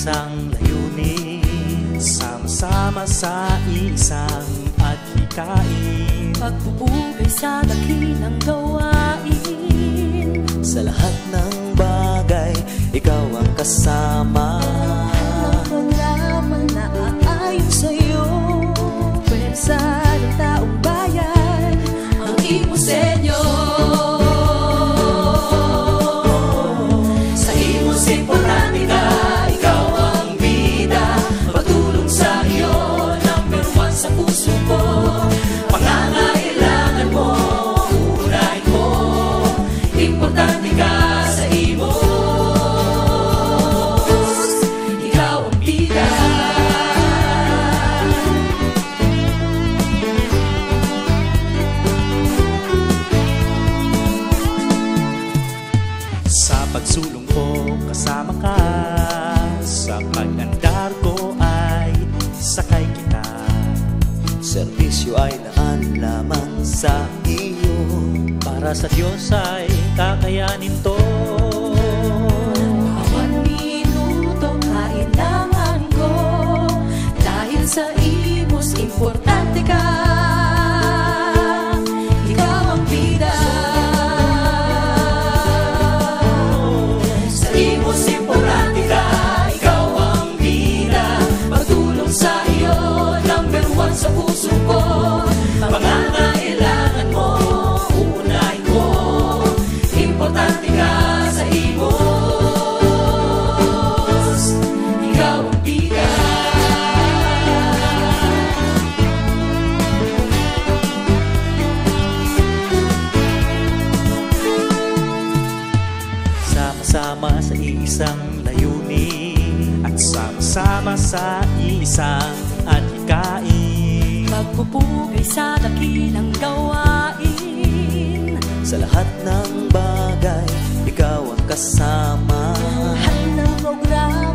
isang layunin, sama-sama sa isang adhikain, pagpupugay sa dakilang gawain. Sa lahat ng bagay, ikaw ang kasama. Ang programa na aayon sa'yo, pwersa ng taong bayan, ang Imo-Senyo. Sa imos importante ka, ikaw ang bida. Pagtulong sa iyo, number one sa puso ko. Pangangailangan mo, unahin mo. Importante ka sa imos, ikaw ang bida. Sa pagsulong ko kasama ka, sa pag-andar ko ay sakay kita. Serbisyo ay daan lamang sa iyo, Para sa Diyos ay kakayanin to. Bawat minuto kailangan ko, dahil sa imos importante ka. Ikaw ang bida. sa imos importante ka, ikaw ang bida. Pagtulong sa iyo, number one sa puso ko. Pangangailangan mo, unahin ko. Importante ka sa imos, ikaw ang bida. Sama-sama sa isang layunin, at sama-sama sa isang adhikain, Pagpupugay sa dakilang gawain. Sa lahat ng bagay, ikaw ang kasama. Mahal ng programa